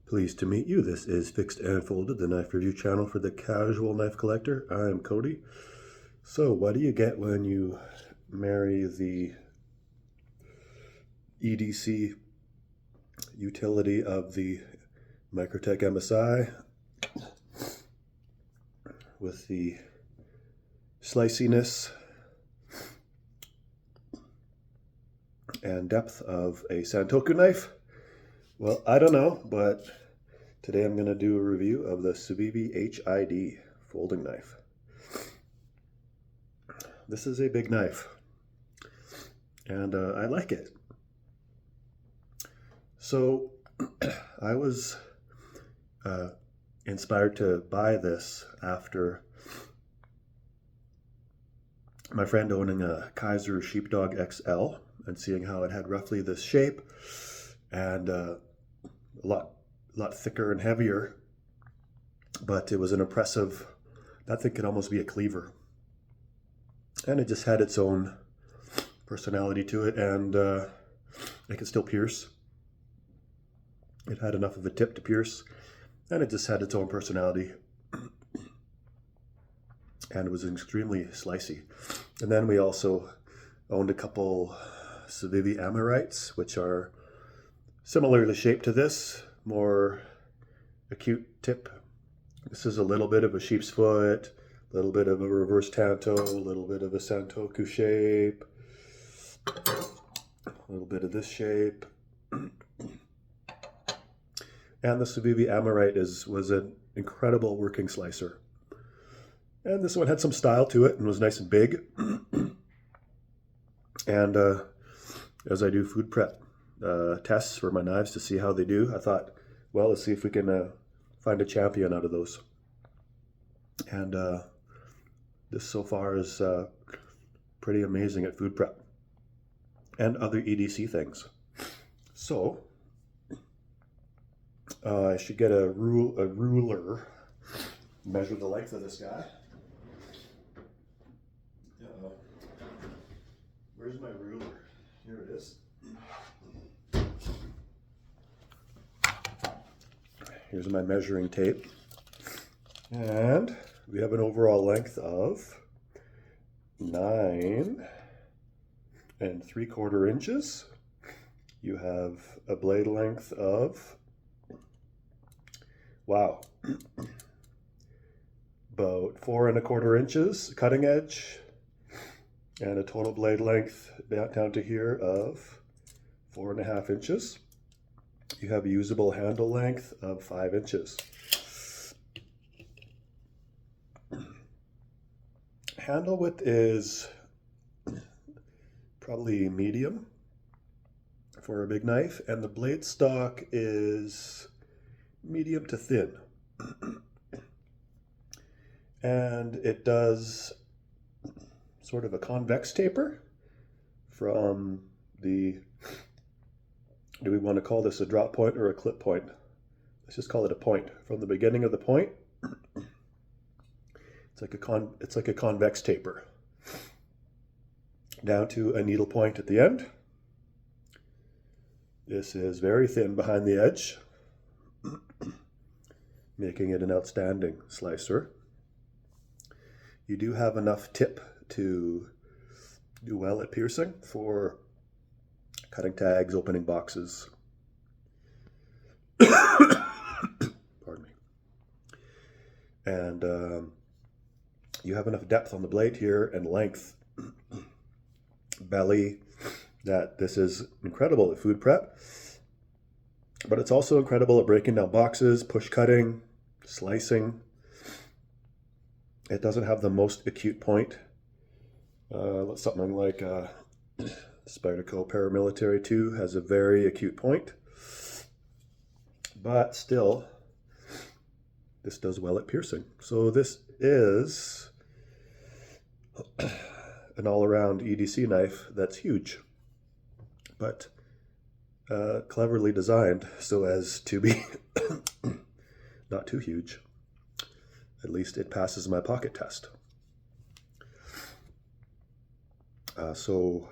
Pleased to meet you. This is Fixed and Folded, the knife review channel for the casual knife collector. I'm Cody. So what do you get when you marry the EDC utility of the Microtech MSI with the sliciness and depth of a Santoku knife? Well, I don't know, but today I'm going to do a review of the Civivi HID folding knife. This is a big knife, and I like it. So I was inspired to buy this after my friend owning a Kaiser Sheepdog XL and seeing how it had roughly this shape and a lot thicker and heavier, but it was an impressive, that thing could almost be a cleaver. And it just had its own personality to it, and it could still pierce. It had enough of a tip to pierce, and it just had its own personality. And it was extremely slicey. And then we also owned a couple Civivi Amorites, which are similarly shaped to this, more acute tip. This is a little bit of a sheep's foot, a little bit of a reverse tanto, a little bit of a Santoku shape, a little bit of this shape. And the Civivi Amorite was an incredible working slicer. And this one had some style to it and was nice and big. And as I do food prep tests for my knives to see how they do, I thought, well, let's see if we can find a champion out of those. And this so far is pretty amazing at food prep and other EDC things. So I should get a ruler, measure the length of this guy. Where's my ruler? Here it is. Here's my measuring tape. And we have an overall length of 9 3/4 inches. You have a blade length of, wow, about 4 1/4 inches cutting edge, and a total blade length down to here of 4 1/2 inches. You have a usable handle length of 5 inches. Handle width is probably medium for a big knife, and the blade stock is medium to thin. And it does sort of a convex taper from the, do we want to call this a drop point or a clip point? Let's just call it a point. From the beginning of the point, it's like a convex taper down to a needle point at the end. This is very thin behind the edge, making it an outstanding slicer. You do have enough tip to do well at piercing for cutting tags, opening boxes. Pardon me. And you have enough depth on the blade here and length, belly, that this is incredible at food prep. But it's also incredible at breaking down boxes, push cutting, slicing. It doesn't have the most acute point. Something like Spyderco Paramilitary 2 has a very acute point. But still, this does well at piercing. So this is an all-around EDC knife that's huge, but cleverly designed so as to be not too huge. At least it passes my pocket test. So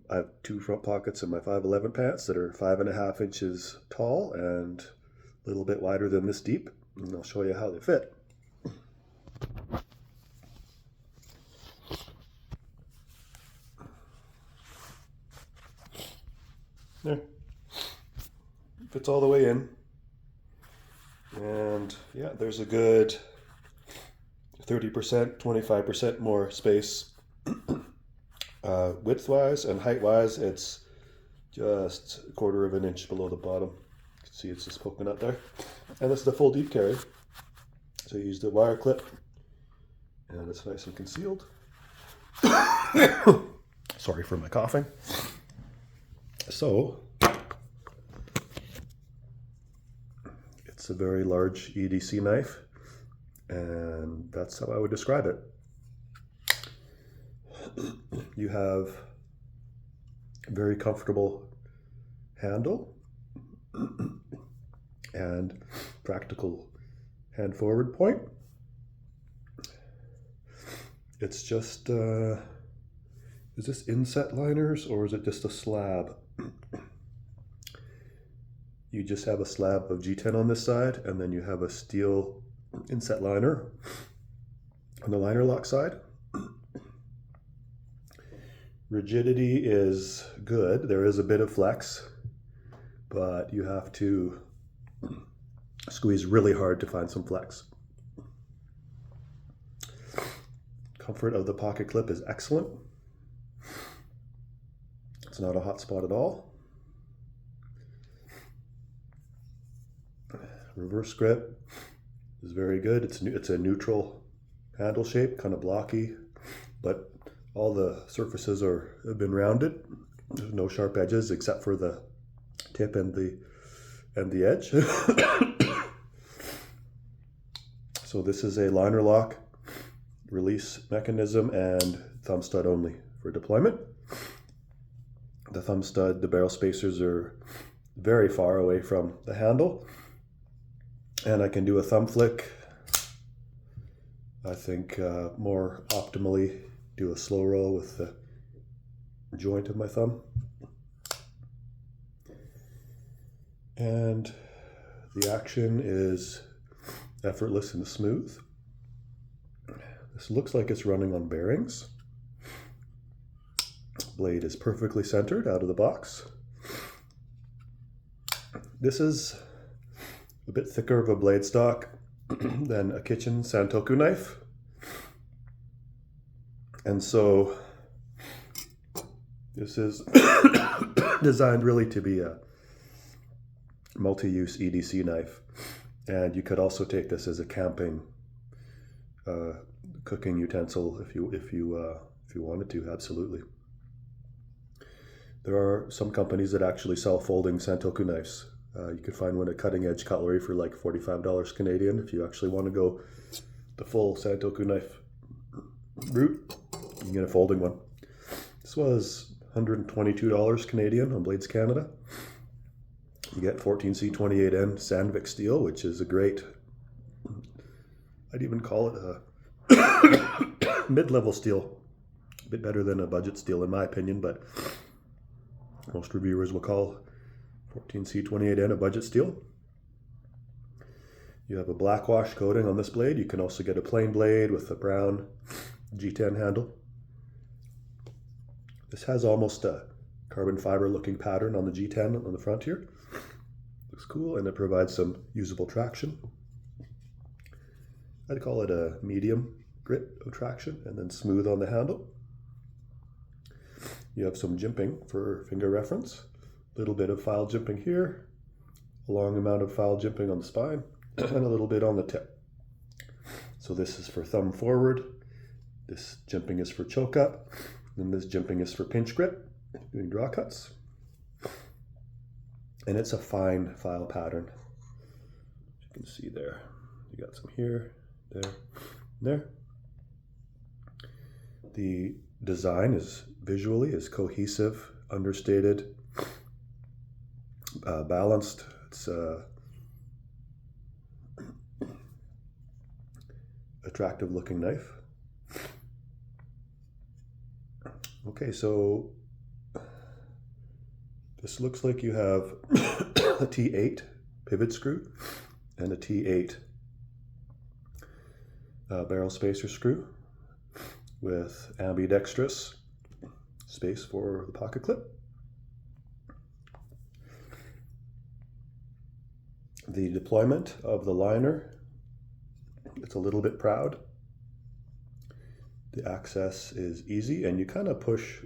I have 2 front pockets in my 511 pants that are 5 1/2 inches tall and little bit wider than this deep, and I'll show you how they fit. There. Fits all the way in. And yeah, there's a good 30%, 25% more space. Width-wise and height-wise, it's just a quarter of an inch below the bottom. You can see it's just poking out there. And this is the full deep carry. So you use the wire clip, and it's nice and concealed. Sorry for my coughing. So, it's a very large EDC knife, and that's how I would describe it. You have a very comfortable handle and practical hand forward point. It's just, is this inset liners or is it just a slab? You just have a slab of G10 on this side, and then you have a steel inset liner on the liner lock side. Rigidity is good. There is a bit of flex, but you have to squeeze really hard to find some flex. Comfort of the pocket clip is excellent. It's not a hot spot at all. Reverse grip is very good. It's a neutral handle shape, kind of blocky, but all the surfaces have been rounded. There's no sharp edges except for the tip and the edge. So this is a liner lock release mechanism and thumb stud only for deployment. The thumb stud, the barrel spacers are very far away from the handle, and I can do a thumb flick. I think more optimally do a slow roll with the joint of my thumb. And the action is effortless and smooth. This looks like it's running on bearings. Blade is perfectly centered out of the box. This is a bit thicker of a blade stock than a kitchen Santoku knife. And so this is designed really to be a multi-use EDC knife. And you could also take this as a camping cooking utensil if you wanted to, absolutely. There are some companies that actually sell folding Santoku knives. You could find one at Cutting Edge Cutlery for like $45 Canadian if you actually want to go the full Santoku knife route. You can get a folding one. This was $122 Canadian on Blades Canada. You get 14C28N Sandvik steel, which is a great, I'd even call it a mid-level steel. A bit better than a budget steel in my opinion, but most reviewers will call 14C28N a budget steel. You have a black wash coating on this blade. You can also get a plain blade with a brown G10 handle. This has almost a carbon fiber looking pattern on the G10 on the front here. Looks cool, and it provides some usable traction. I'd call it a medium grit of traction, and then smooth on the handle. You have some jimping for finger reference. A little bit of file jimping here, a long amount of file jimping on the spine, and a little bit on the tip. So this is for thumb forward. This jimping is for choke up. And this jimping is for pinch grip, doing draw cuts. And it's a fine file pattern. You can see there. You got some here, there, there. The design is visually cohesive, understated, balanced. It's attractive looking knife. Okay, so this looks like you have a T8 pivot screw and a T8 barrel spacer screw with ambidextrous space for the pocket clip. The deployment of the liner, it's a little bit proud. The access is easy, and you kind of push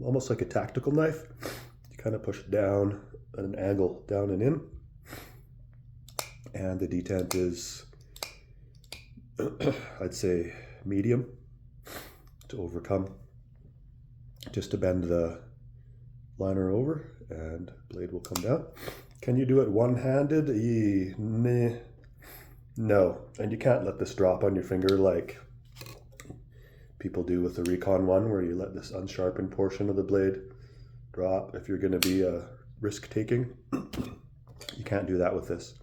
almost like a tactical knife. You kind of push down at an angle, down and in. And the detent is, I'd say, medium to overcome. Just to bend the liner over, and blade will come down. Can you do it one-handed? Nah. No, and you can't let this drop on your finger like people do with the Recon 1, where you let this unsharpened portion of the blade drop. If you're going to be risk-taking, you can't do that with this.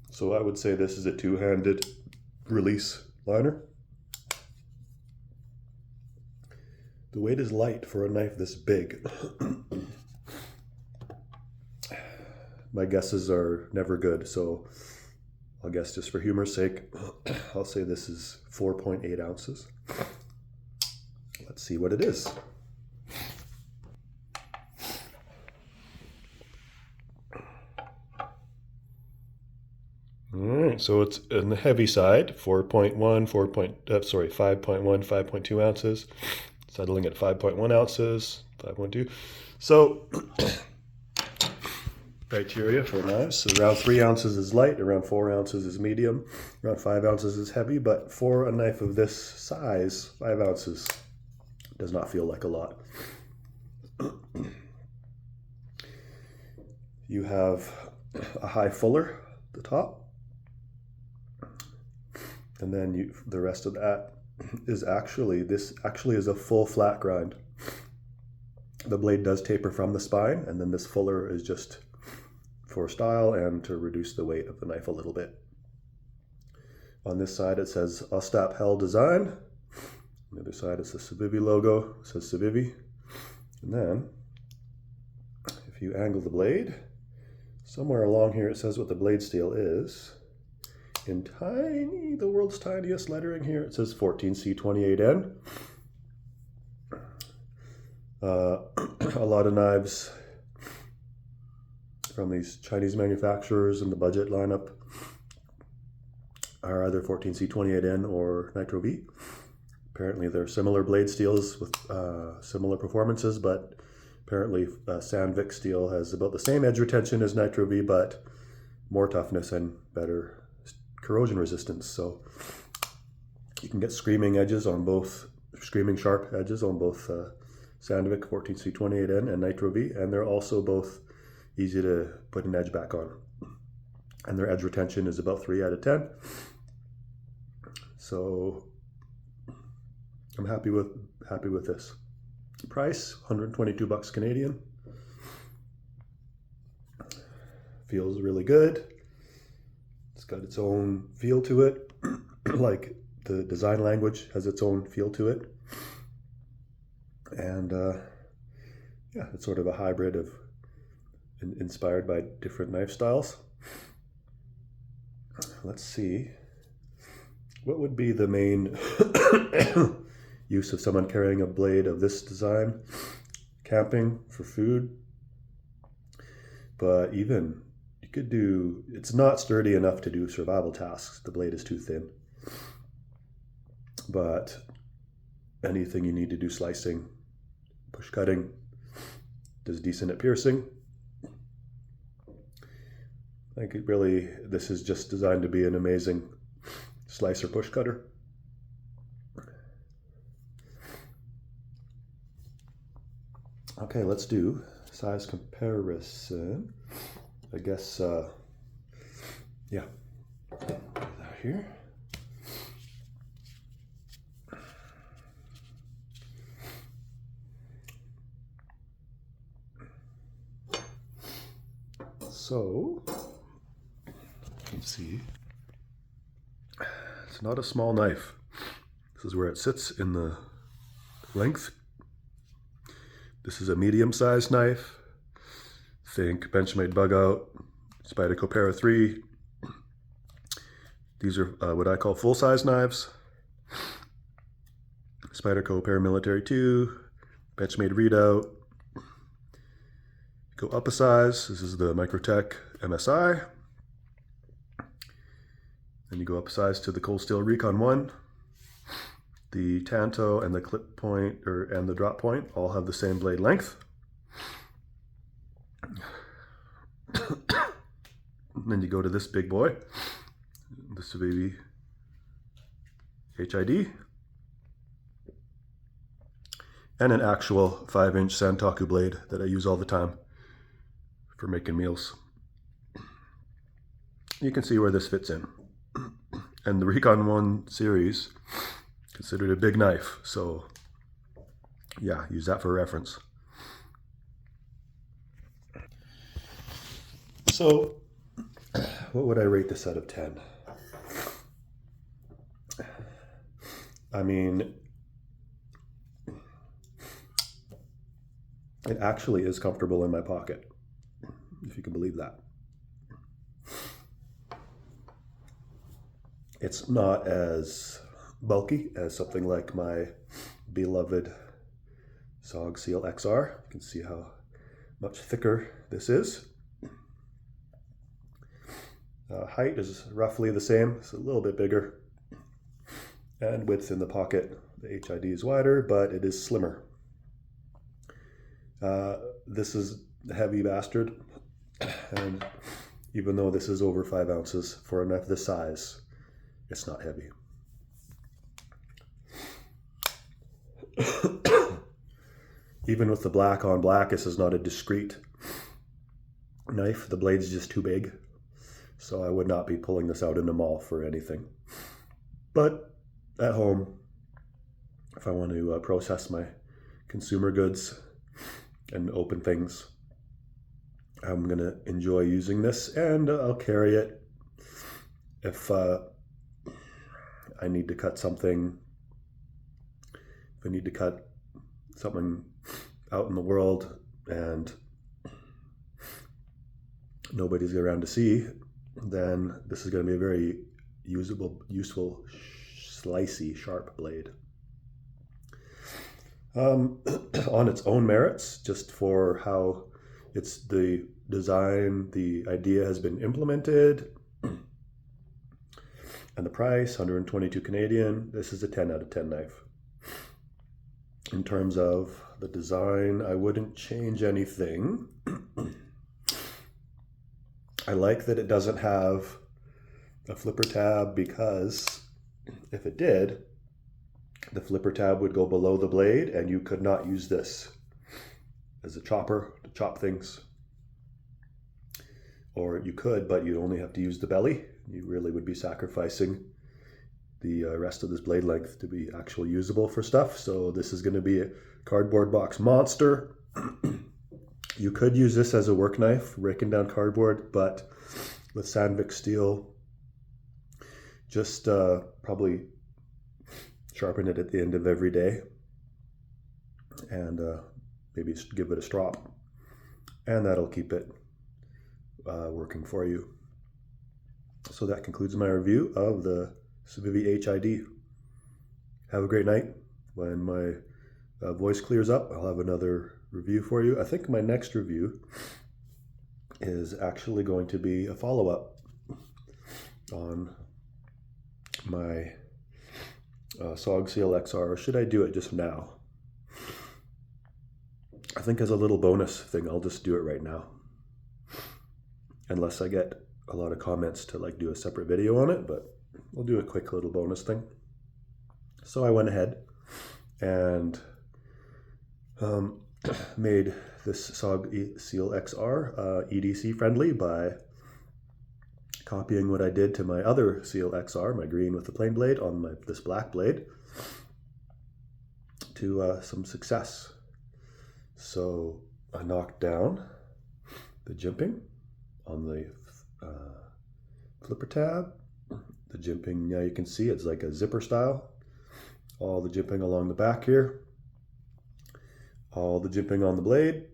So I would say this is a two-handed release liner. The weight is light for a knife this big. My guesses are never good, so I'll guess just for humor's sake, I'll say this is 4.8 ounces. Let's see what it is. All right, so it's on the heavy side, 5.1, 5.2 ounces, settling at 5.1 ounces, 5.2. So, criteria for knives, so around 3 ounces is light, around 4 ounces is medium, around 5 ounces is heavy, but for a knife of this size, 5 ounces does not feel like a lot. You have a high fuller at the top, and then the rest of that is this actually is a full flat grind. The blade does taper from the spine, and then this fuller is just for style and to reduce the weight of the knife a little bit. On this side it says Ostap Hell Design. On the other side it's the Civivi logo, it says Civivi. And then if you angle the blade, somewhere along here it says what the blade steel is. In tiny, the world's tiniest lettering here, it says 14C28N. A lot of knives from these Chinese manufacturers in the budget lineup are either 14C28N or Nitro V. Apparently they're similar blade steels with similar performances, but apparently Sandvik steel has about the same edge retention as Nitro V, but more toughness and better corrosion resistance. So you can get screaming sharp edges on both Sandvik 14C28N and Nitro V, and they're also both easy to put an edge back on. And their edge retention is about 3 out of 10. So I'm happy with this. Price, $122 Canadian. Feels really good. It's got its own feel to it. Like the design language has its own feel to it. And yeah, it's sort of a hybrid of inspired by different knife styles. Let's see. What would be the main use of someone carrying a blade of this design? Camping, for food. But even you could do, it's not sturdy enough to do survival tasks. The blade is too thin. But anything you need to do slicing, push cutting, does decent at piercing. I think this is just designed to be an amazing slicer push cutter. Okay, let's do size comparison. I guess, yeah, here. So, let's see. It's not a small knife. This is where it sits in the length. This is a medium-sized knife. Think Benchmade Bug Out, Spyderco Para 3, These are what I call full-size knives. Spyderco Paramilitary 2, Benchmade readout. Go up a size. This is the Microtech MSI. Then you go up a size to the Cold Steel Recon 1. The Tanto and the clip point and the drop point all have the same blade length. Then you go to this big boy, the Civivi HID, and an actual 5-inch Santoku blade that I use all the time for making meals. You can see where this fits in. And the Recon 1 series, considered a big knife, so yeah, use that for reference. So, what would I rate this out of 10? I mean, it actually is comfortable in my pocket, if you can believe that. It's not as bulky as something like my beloved SOG Seal XR. You can see how much thicker this is. Height is roughly the same. It's a little bit bigger. And width in the pocket, the HID is wider, but it is slimmer. This is a heavy bastard. And even though this is over 5 ounces for a knife this size, it's not heavy. Even with the black on black, this is not a discreet knife. The blade's just too big. So I would not be pulling this out in the mall for anything. But at home, if I want to process my consumer goods and open things, I'm going to enjoy using this, and I'll carry it if I need to cut something. If I need to cut something out in the world and nobody's around to see, then this is going to be a very useful, slicey, sharp blade. On its own merits, just for how it's the design, the idea has been implemented, and the price, 122 Canadian, this is a 10 out of 10 knife. In terms of the design, I wouldn't change anything. I like that it doesn't have a flipper tab, because if it did, the flipper tab would go below the blade and you could not use this as a chopper to chop things. Or you could, but you'd only have to use the belly. You really would be sacrificing the rest of this blade length to be actually usable for stuff. So this is going to be a cardboard box monster. You could use this as a work knife, breaking down cardboard, but with Sandvik steel, just probably sharpen it at the end of every day and maybe give it a strop, and that'll keep it working for you. So that concludes my review of the Civivi HID. Have a great night. When my voice clears up, I'll have another review for you. I think my next review is actually going to be a follow-up on my SOG Seal XR, or should I do it just now? I think as a little bonus thing, I'll just do it right now. Unless I get a lot of comments to like do a separate video on it, but I'll do a quick little bonus thing. So I went ahead and made this SOG Seal XR EDC friendly by copying what I did to my other Seal XR, my green with the plain blade, on this black blade, to some success. So I knocked down the jimping on the flipper tab. The jimping, now you can see it's like a zipper style. All the jimping along the back here. All the jimping on the blade.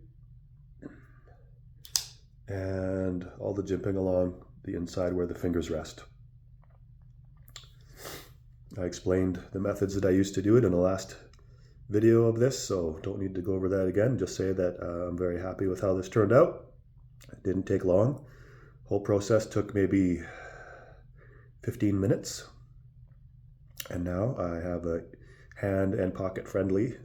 And all the jimping along the inside where the fingers rest. I explained the methods that I used to do it in the last video of this, so don't need to go over that again. Just say that I'm very happy with how this turned out. It didn't take long. Whole process took maybe 15 minutes. And now I have a hand and pocket friendly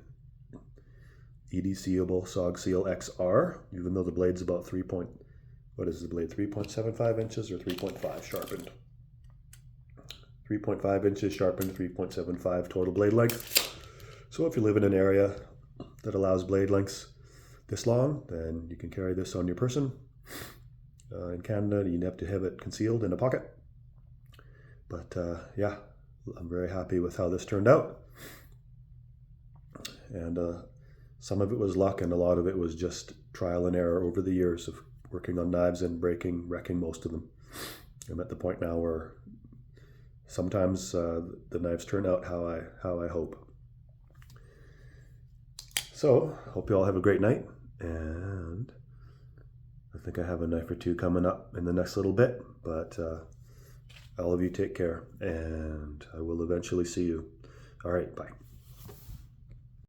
EDCable SOG Seal XR, even though the blade's about 3.75 inches or 3.5 sharpened. 3.5 inches sharpened, 3.75 total blade length. So if you live in an area that allows blade lengths this long, then you can carry this on your person. In Canada, you have to have it concealed in a pocket. But yeah, I'm very happy with how this turned out. And some of it was luck, and a lot of it was just trial and error over the years of working on knives and wrecking most of them. I'm at the point now where sometimes the knives turn out how I hope. So, hope you all have a great night, and I think I have a knife or two coming up in the next little bit, but all of you take care, and I will eventually see you. All right, bye.